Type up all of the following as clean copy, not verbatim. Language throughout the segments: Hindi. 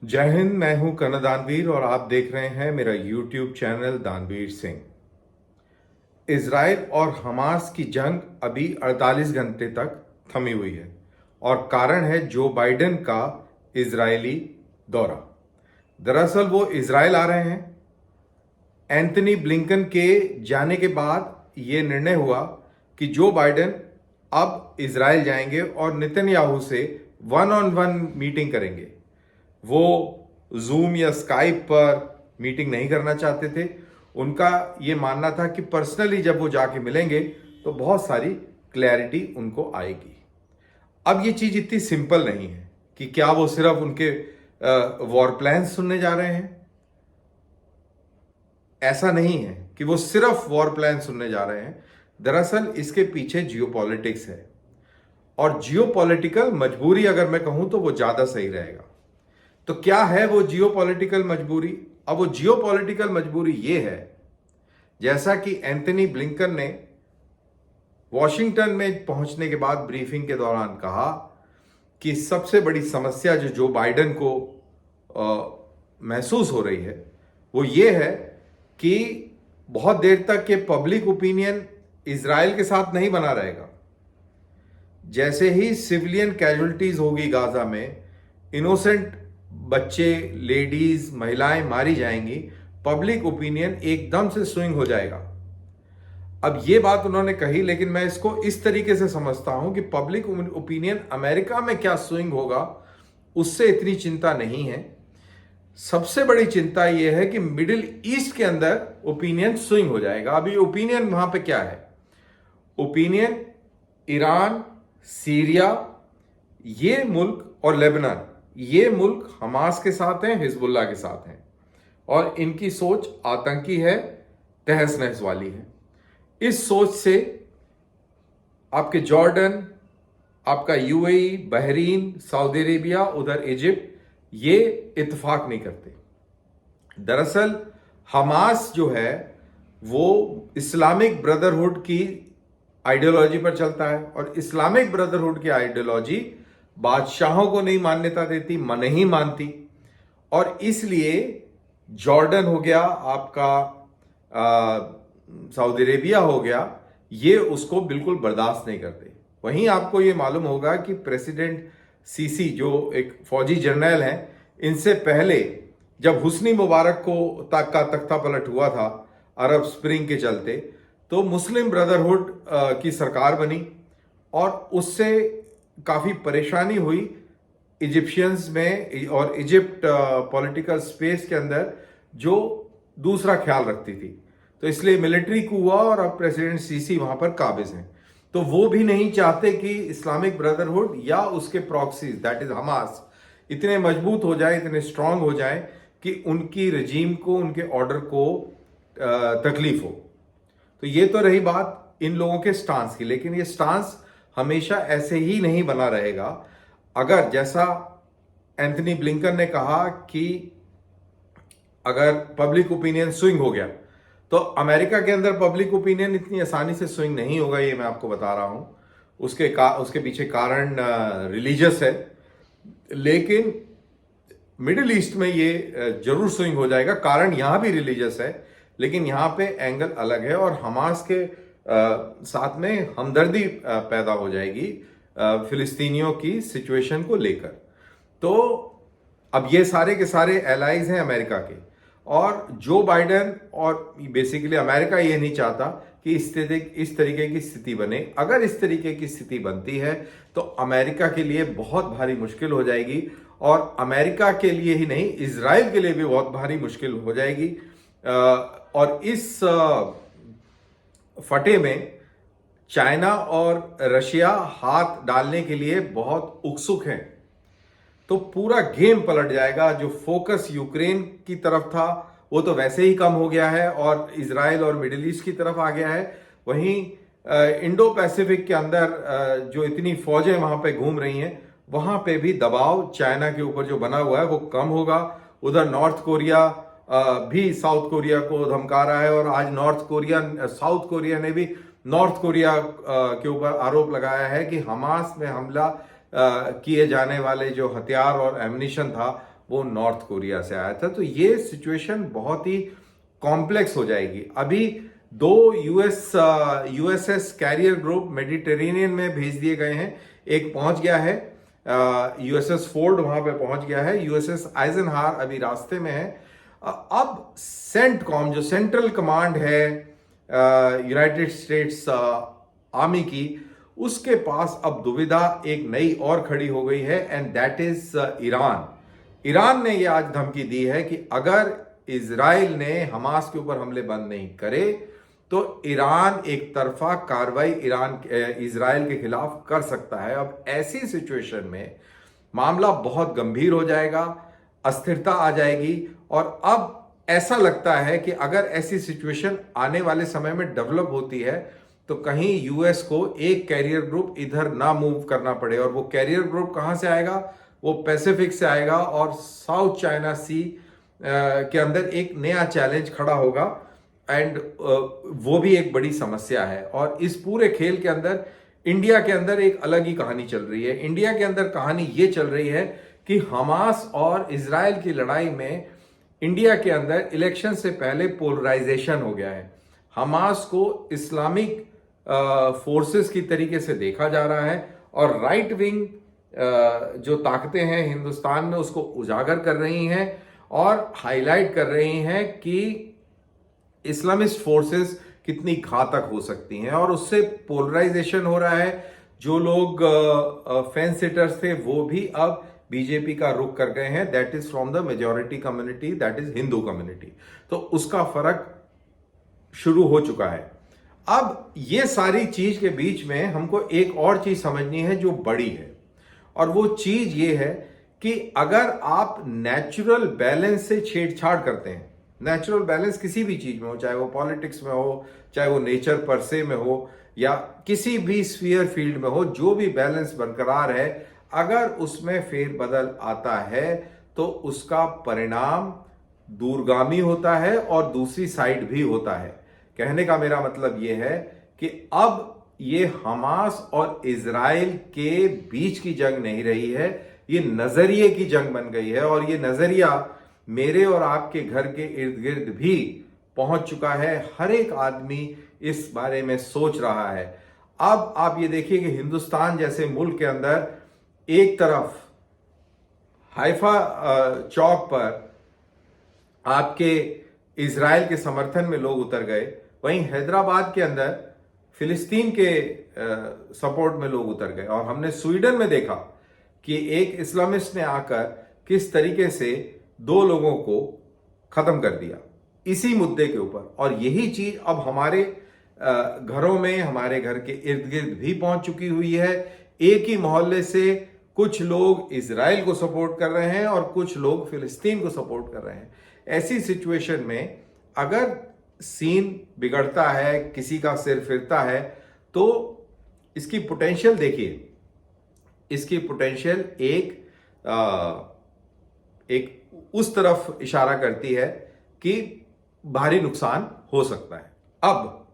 जय हिंद। मैं हूं कर्ण दानवीर और आप देख रहे हैं मेरा यूट्यूब चैनल दानवीर सिंह। इजराइल और हमास की जंग अभी 48 घंटे तक थमी हुई है और कारण है जो बाइडेन का इजरायली दौरा। दरअसल वो इजराइल आ रहे हैं। एंथनी ब्लिंकन के जाने के बाद ये निर्णय हुआ कि जो बाइडेन अब इजराइल जाएंगे और नेतन्याहू से वन ऑन वन मीटिंग करेंगे। वो जूम या स्काइप पर मीटिंग नहीं करना चाहते थे। उनका ये मानना था कि पर्सनली जब वो जाके मिलेंगे तो बहुत सारी क्लैरिटी उनको आएगी। अब ये चीज इतनी सिंपल नहीं है कि क्या वो सिर्फ उनके वॉर प्लान सुनने जा रहे हैं। ऐसा नहीं है कि वो सिर्फ वॉर प्लान सुनने जा रहे हैं। दरअसल इसके पीछे जियोपॉलिटिक्स है और जियोपॉलिटिकल मजबूरी अगर मैं कहूं तो वो ज्यादा सही रहेगा। तो क्या है वो जियोपॉलिटिकल मजबूरी? अब वो जियोपॉलिटिकल मजबूरी ये है, जैसा कि एंथनी ब्लिंकन ने वॉशिंगटन में पहुंचने के बाद ब्रीफिंग के दौरान कहा कि सबसे बड़ी समस्या जो जो बाइडेन को महसूस हो रही है वो ये है कि बहुत देर तक के पब्लिक ओपिनियन इजराइल के साथ नहीं बना रहेगा। जैसे ही सिविलियन कैजुअलिटीज होगी गाजा में, इनोसेंट बच्चे, लेडीज, महिलाएं मारी जाएंगी, पब्लिक ओपिनियन एकदम से स्विंग हो जाएगा। अब ये बात उन्होंने कही, लेकिन मैं इसको इस तरीके से समझता हूं कि पब्लिक ओपिनियन अमेरिका में क्या स्विंग होगा उससे इतनी चिंता नहीं है। सबसे बड़ी चिंता यह है कि मिडिल ईस्ट के अंदर ओपिनियन स्विंग हो जाएगा। अभी ओपिनियन वहां पे क्या है? ओपिनियन ईरान, सीरिया, ये मुल्क और लेबनान, ये मुल्क हमास के साथ हैं, हिजबुल्लाह के साथ हैं और इनकी सोच आतंकी है, तहस नहस वाली है। इस सोच से आपके जॉर्डन, आपका यूएई, बहरीन, सऊदी अरेबिया, उधर इजिप्ट, ये इत्तेफाक नहीं करते। दरअसल हमास जो है वो इस्लामिक ब्रदरहुड की आइडियोलॉजी पर चलता है और इस्लामिक ब्रदरहुड की आइडियोलॉजी बादशाहों को नहीं मान्यता देती, नहीं मानती, और इसलिए जॉर्डन हो गया आपका, सऊदी अरेबिया हो गया, ये उसको बिल्कुल बर्दाश्त नहीं करते। वहीं आपको ये मालूम होगा कि प्रेसिडेंट सीसी जो एक फौजी जर्नल हैं, इनसे पहले जब हुस्नी मुबारक को तक का तख्ता पलट हुआ था अरब स्प्रिंग के चलते, तो मुस्लिम ब्रदरहुड की सरकार बनी और उससे काफ़ी परेशानी हुई इजिप्शियंस में और इजिप्ट पॉलिटिकल स्पेस के अंदर जो दूसरा ख्याल रखती थी। तो इसलिए मिलिट्री कू हुआ और अब प्रेसिडेंट सीसी वहां पर काबिज हैं। तो वो भी नहीं चाहते कि इस्लामिक ब्रदरहुड या उसके प्रॉक्सीज दैट इज हमास इतने मजबूत हो जाए, इतने स्ट्रांग हो जाए कि उनकी रजीम को, उनके ऑर्डर को तकलीफ हो। तो ये तो रही बात इन लोगों के स्टांस की, लेकिन ये स्टांस हमेशा ऐसे ही नहीं बना रहेगा। अगर जैसा एंथनी ब्लिंकन ने कहा कि अगर पब्लिक ओपिनियन स्विंग हो गया, तो अमेरिका के अंदर पब्लिक ओपिनियन इतनी आसानी से स्विंग नहीं होगा, ये मैं आपको बता रहा हूं। उसके पीछे कारण रिलीजियस है, लेकिन मिडिल ईस्ट में ये जरूर स्विंग हो जाएगा। कारण यहां भी रिलीजियस है, लेकिन यहां पे एंगल अलग है और हमास के साथ में हमदर्दी पैदा हो जाएगी फिलिस्तीनियों की सिचुएशन को लेकर। तो अब ये सारे के सारे एलाइज हैं अमेरिका के, और जो बाइडेन और बेसिकली अमेरिका ये नहीं चाहता कि इस तरीके की स्थिति बने। अगर इस तरीके की स्थिति बनती है तो अमेरिका के लिए बहुत भारी मुश्किल हो जाएगी, और अमेरिका के लिए ही नहीं, इजराइल के लिए भी बहुत भारी मुश्किल हो जाएगी। और इस फटे में चाइना और रशिया हाथ डालने के लिए बहुत उत्सुक हैं। तो पूरा गेम पलट जाएगा। जो फोकस यूक्रेन की तरफ था वो तो वैसे ही कम हो गया है और इजराइल और मिडिल ईस्ट की तरफ आ गया है। वहीं इंडो पैसिफिक के अंदर जो इतनी फौजें वहां पे घूम रही हैं, वहां पे भी दबाव चाइना के ऊपर जो बना हुआ है वो कम होगा। उधर नॉर्थ कोरिया भी साउथ कोरिया को धमका रहा है, और आज साउथ कोरिया ने भी नॉर्थ कोरिया के ऊपर आरोप लगाया है कि हमास में हमला किए जाने वाले जो हथियार और एम्यूनिशन था वो नॉर्थ कोरिया से आया था। तो ये सिचुएशन बहुत ही कॉम्प्लेक्स हो जाएगी। अभी 2 यूएसएस कैरियर ग्रुप मेडिटेरेनियन में भेज दिए गए हैं। एक पहुंच गया है, यूएसएस फोर्ड वहां पे पहुंच गया है, यूएसएस आइजनहावर अभी रास्ते में है। अब सेंटकॉम जो सेंट्रल कमांड है यूनाइटेड स्टेट्स आर्मी की, उसके पास अब दुविधा एक नई और खड़ी हो गई है, and that is Iran. Iran ने यह आज धमकी दी है कि अगर इजराइल ने हमास के ऊपर हमले बंद नहीं करे तो ईरान एक तरफा कार्रवाई इजराइल के खिलाफ कर सकता है। अब ऐसी सिचुएशन में मामला बहुत गंभीर हो जाएगा, अस्थिरता आ जाएगी, और अब ऐसा लगता है कि अगर ऐसी सिचुएशन आने वाले समय में डेवलप होती है तो कहीं यूएस को एक कैरियर ग्रुप इधर ना मूव करना पड़े। और वो कैरियर ग्रुप कहां से आएगा? वो पैसिफिक से आएगा, और साउथ चाइना सी के अंदर एक नया चैलेंज खड़ा होगा, एंड वो भी एक बड़ी समस्या है। और इस पूरे खेल के अंदर इंडिया के अंदर एक अलग ही कहानी चल रही है। इंडिया के अंदर कहानी ये चल रही है कि हमास और इजराइल की लड़ाई में इंडिया के अंदर इलेक्शन से पहले पोलराइजेशन हो गया है। हमास को इस्लामिक फोर्सेस की तरीके से देखा जा रहा है, और राइट विंग जो ताकतें हैं हिंदुस्तान में उसको उजागर कर रही हैं और हाईलाइट कर रही हैं कि इस्लामिस्ट फोर्सेस कितनी घातक हो सकती हैं, और उससे पोलराइजेशन हो रहा है। जो लोग फेंस सिटर्स थे वो भी अब बीजेपी का रुख कर गए हैं, that is from the majority community, that is Hindu community. तो उसका फर्क शुरू हो चुका है। अब ये सारी चीज के बीच में हमको एक और चीज समझनी है जो बड़ी है, और वो चीज ये है कि अगर आप नेचुरल बैलेंस से छेड़छाड़ करते हैं, नेचुरल बैलेंस किसी भी चीज में हो, चाहे वो पॉलिटिक्स में हो, चाहे वो नेचर पर से में हो, या किसी भी स्फीयर फील्ड में हो, जो भी बैलेंस बरकरार है, अगर उसमें फेरबदल आता है तो उसका परिणाम दूरगामी होता है और दूसरी साइड भी होता है। कहने का मेरा मतलब यह है कि अब ये हमास और इजराइल के बीच की जंग नहीं रही है, ये नजरिए की जंग बन गई है, और ये नजरिया मेरे और आपके घर के इर्द गिर्द भी पहुंच चुका है। हर एक आदमी इस बारे में सोच रहा है। अब आप ये देखिए कि हिंदुस्तान जैसे मुल्क के अंदर एक तरफ हाइफा चौक पर आपके इजराइल के समर्थन में लोग उतर गए, वहीं हैदराबाद के अंदर फिलिस्तीन के सपोर्ट में लोग उतर गए। और हमने स्वीडन में देखा कि एक इस्लामिस्ट ने आकर किस तरीके से 2 लोगों को खत्म कर दिया इसी मुद्दे के ऊपर। और यही चीज अब हमारे घरों में, हमारे घर के इर्द गिर्द भी पहुंच चुकी हुई है। एक ही मोहल्ले से कुछ लोग इजराइल को सपोर्ट कर रहे हैं और कुछ लोग फिलिस्तीन को सपोर्ट कर रहे हैं। ऐसी सिचुएशन में अगर सीन बिगड़ता है, किसी का सिर फिरता है, तो इसकी पोटेंशियल देखिए, इसकी पोटेंशियल एक उस तरफ इशारा करती है कि भारी नुकसान हो सकता है। अब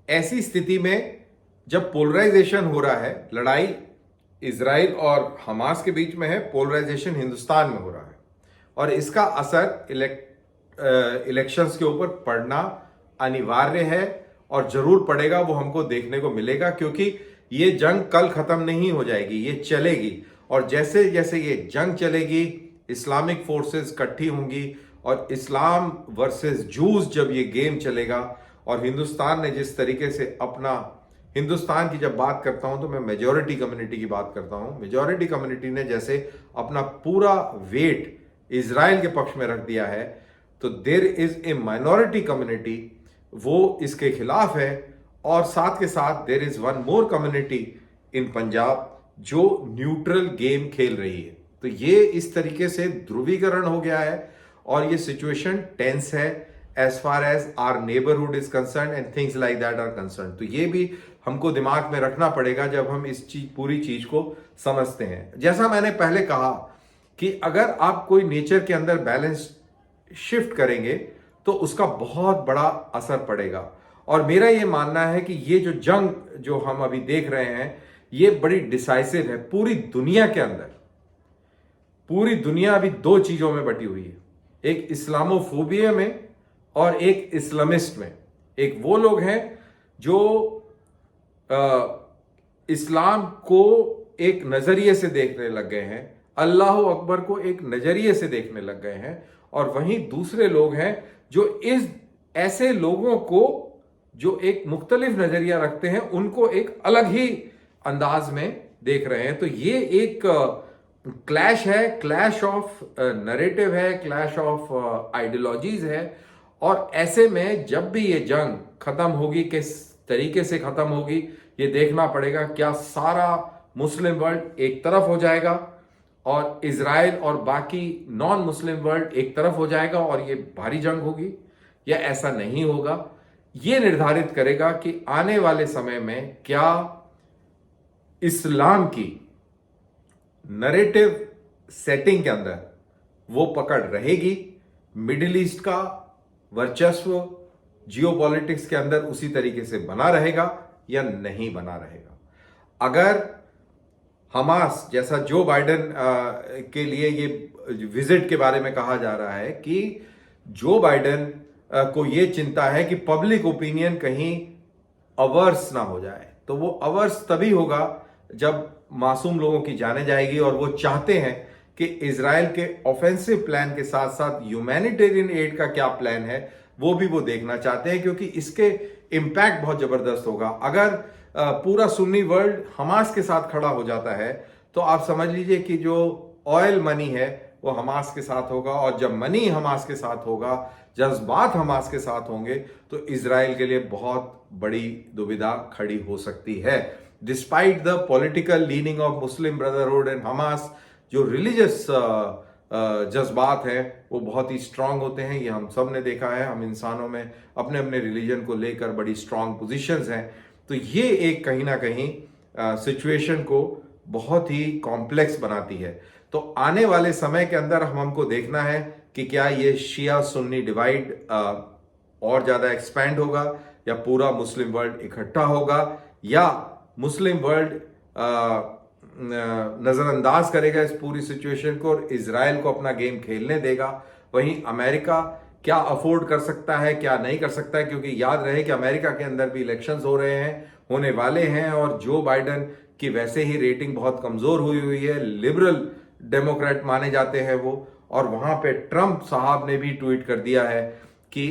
ऐसी स्थिति में जब पोलराइजेशन हो रहा है, लड़ाई इजराइल और हमास के बीच में है, पोलराइजेशन हिंदुस्तान में हो रहा है, और इसका असर इलेक्शंस के ऊपर पड़ना अनिवार्य है, और जरूर पड़ेगा, वो हमको देखने को मिलेगा, क्योंकि ये जंग कल खत्म नहीं हो जाएगी, ये चलेगी। और जैसे जैसे ये जंग चलेगी, इस्लामिक फोर्सेस इकट्ठी होंगी, और इस्लाम वर्सेस जूस जब ये गेम चलेगा, और हिंदुस्तान ने जिस तरीके से अपना, हिंदुस्तान की जब बात करता हूं तो मैं मेजॉरिटी कम्युनिटी की बात करता हूं, मेजॉरिटी कम्युनिटी ने जैसे अपना पूरा वेट इजराइल के पक्ष में रख दिया है, तो there is a minority community, वो इसके खिलाफ है। और साथ के साथ there is one more community in Punjab जो न्यूट्रल गेम खेल रही है। तो ये इस तरीके से ध्रुवीकरण हो गया है, और ये सिचुएशन टेंस है as far as our neighbourhood is concern and things like that are concern. तो ये भी हमको दिमाग में रखना पड़ेगा जब हम इस पूरी चीज को समझते हैं। जैसा मैंने पहले कहा कि अगर आप कोई नेचर के अंदर बैलेंस शिफ्ट करेंगे तो उसका बहुत बड़ा असर पड़ेगा। और मेरा ये मानना है कि ये जो जंग जो हम अभी देख रहे हैं, ये बड़ी डिसाइसिव है पूरी दुनिया के अंदर। पूरी दुनिया अभी दो चीजों में बटी हुई है, एक इस्लामोफोबिया में और एक इस्लामिस्ट में। एक वो लोग हैं जो इस्लाम को एक नजरिए से देखने लग गए हैं, अल्लाह अकबर को एक नजरिए से देखने लग गए हैं, और वहीं दूसरे लोग हैं जो इस ऐसे लोगों को जो एक मुख्तलिफ नजरिया रखते हैं उनको एक अलग ही अंदाज में देख रहे हैं। तो ये एक क्लैश है, क्लैश ऑफ नरेटिव है, क्लैश ऑफ आइडियोलॉजीज है। और ऐसे में जब भी ये जंग खत्म होगी, किस तरीके से खत्म होगी, ये देखना पड़ेगा। क्या सारा मुस्लिम वर्ल्ड एक तरफ हो जाएगा और इजराइल और बाकी नॉन मुस्लिम वर्ल्ड एक तरफ हो जाएगा और ये भारी जंग होगी, या ऐसा नहीं होगा, ये निर्धारित करेगा कि आने वाले समय में क्या इस्लाम की नरेटिव सेटिंग के अंदर वो पकड़ रहेगी, मिडिल ईस्ट का वर्चस्व जियोपॉलिटिक्स के अंदर उसी तरीके से बना रहेगा या नहीं बना रहेगा। अगर हमास, जैसा जो बाइडेन के लिए ये विजिट के बारे में कहा जा रहा है कि जो बाइडेन को ये चिंता है कि पब्लिक ओपिनियन कहीं अवर्स ना हो जाए, तो वो अवर्स तभी होगा जब मासूम लोगों की जाने जाएगी। और वो चाहते हैं कि इजराइल के ऑफेंसिव प्लान के साथ साथ ह्यूमैनिटेरियन एड का क्या प्लान है वो भी वो देखना चाहते हैं, क्योंकि इसके इम्पैक्ट बहुत जबरदस्त होगा। अगर पूरा सुन्नी वर्ल्ड हमास के साथ खड़ा हो जाता है तो आप समझ लीजिए कि जो ऑयल मनी है वो हमास के साथ होगा, और जब मनी हमास के साथ होगा, जज्बात हमास के साथ होंगे, तो इजराइल के लिए बहुत बड़ी दुविधा खड़ी हो सकती है। Despite the political leaning of Muslim brotherhood and Hamas, जो रिलीजियस जज्बात हैं वो बहुत ही स्ट्रांग होते हैं, ये हम सब ने देखा है। हम इंसानों में अपने अपने रिलीजन को लेकर बड़ी स्ट्रांग पोजीशंस हैं। तो ये एक कहीं ना कहीं सिचुएशन को बहुत ही कॉम्प्लेक्स बनाती है। तो आने वाले समय के अंदर हमको देखना है कि क्या ये शिया सुन्नी डिवाइड और ज्यादा एक्सपैंड होगा, या पूरा मुस्लिम वर्ल्ड इकट्ठा होगा, या मुस्लिम वर्ल्ड नजरअंदाज करेगा इस पूरी सिचुएशन को और इजराइल को अपना गेम खेलने देगा। वहीं अमेरिका क्या अफोर्ड कर सकता है, क्या नहीं कर सकता है, क्योंकि याद रहे कि अमेरिका के अंदर भी इलेक्शंस हो रहे हैं, होने वाले हैं, और जो बाइडेन की वैसे ही रेटिंग बहुत कमजोर हुई हुई है, लिबरल डेमोक्रेट माने जाते हैं वो। और वहां पे ट्रंप साहब ने भी ट्वीट कर दिया है कि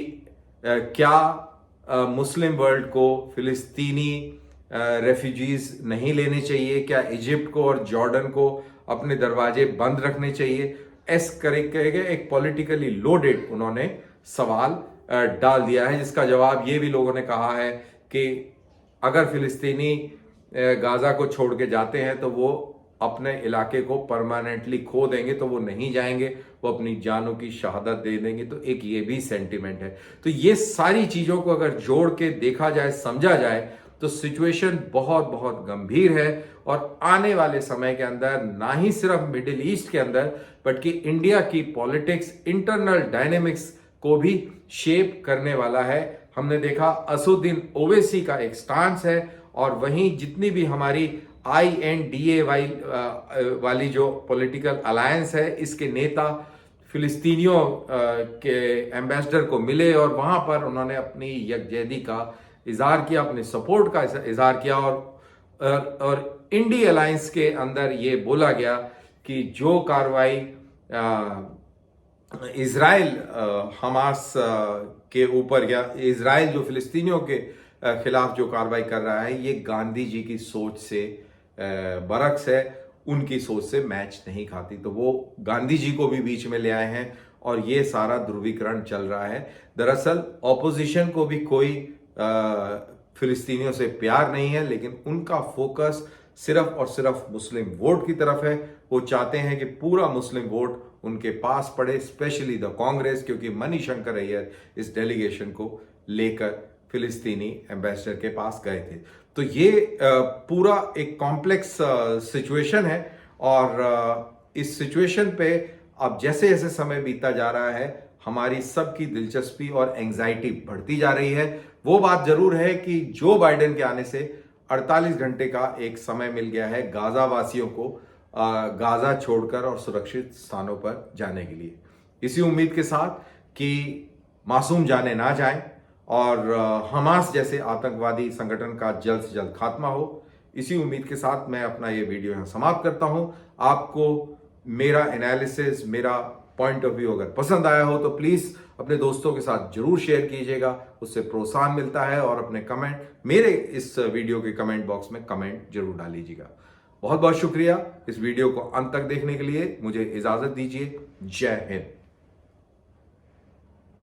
क्या मुस्लिम वर्ल्ड को फिलिस्तीनी रेफ्यूजीज नहीं लेने चाहिए, क्या इजिप्ट को और जॉर्डन को अपने दरवाजे बंद रखने चाहिए। इस करके एक पॉलिटिकली लोडेड उन्होंने सवाल डाल दिया है, जिसका जवाब ये भी लोगों ने कहा है कि अगर फिलिस्तीनी गाजा को छोड़ के जाते हैं तो वो अपने इलाके को परमानेंटली खो देंगे, तो वो नहीं जाएंगे, वो अपनी जानों की शहादत दे देंगे। तो एक ये भी सेंटिमेंट है। तो ये सारी चीजों को अगर जोड़ के देखा जाए, समझा जाए, तो सिचुएशन बहुत बहुत गंभीर है। और आने वाले समय के अंदर ना ही सिर्फ मिडिल ईस्ट के अंदर बल्कि इंडिया की पॉलिटिक्स, इंटरनल डायनेमिक्स को भी शेप करने वाला है। हमने देखा असदुद्दीन ओवैसी का एक स्टांस है, और वहीं जितनी भी हमारी INDA वाली जो पॉलिटिकल अलायंस है, इसके नेता फिलिस्तीनियों के एम्बेसडर को मिले और वहां पर उन्होंने अपनी यकजहती का इजहार किया, अपने सपोर्ट का इजहार किया। और इंडी अलायंस के अंदर ये बोला गया कि जो कार्रवाई इजराइल हमास के ऊपर, या इजराइल जो फिलिस्तीनियों के खिलाफ जो कार्रवाई कर रहा है, ये गांधी जी की सोच से बरक्स है, उनकी सोच से मैच नहीं खाती। तो वो गांधी जी को भी बीच में ले आए हैं और ये सारा ध्रुवीकरण चल रहा है। दरअसल ऑपोजिशन को भी कोई फिलिस्तीनियों से प्यार नहीं है, लेकिन उनका फोकस सिर्फ और सिर्फ मुस्लिम वोट की तरफ है। वो चाहते हैं कि पूरा मुस्लिम वोट उनके पास पड़े, स्पेशली द कांग्रेस, क्योंकि मणिशंकर अय्यर इस डेलीगेशन को लेकर फिलिस्तीनी एम्बेसडर के पास गए थे। तो ये पूरा एक कॉम्प्लेक्स सिचुएशन है, और इस सिचुएशन पे अब जैसे जैसे समय बीतता जा रहा है, हमारी सबकी दिलचस्पी और एंजाइटी बढ़ती जा रही है। वो बात जरूर है कि जो बाइडेन के आने से 48 घंटे का एक समय मिल गया है गाजा वासियों को गाजा छोड़कर और सुरक्षित स्थानों पर जाने के लिए। इसी उम्मीद के साथ कि मासूम जाने ना जाएं और हमास जैसे आतंकवादी संगठन का जल्द से जल्द खात्मा हो, इसी उम्मीद के साथ मैं अपना ये वीडियो यहाँ समाप्त करता हूँ। आपको मेरा एनालिसिस, मेरा पॉइंट ऑफ व्यू अगर पसंद आया हो तो प्लीज़ अपने दोस्तों के साथ जरूर शेयर कीजिएगा, उससे प्रोत्साहन मिलता है। और अपने कमेंट मेरे इस वीडियो के कमेंट बॉक्स में कमेंट जरूर डालीजिएगा। बहुत बहुत शुक्रिया इस वीडियो को अंत तक देखने के लिए। मुझे इजाज़त दीजिए। जय हिंद।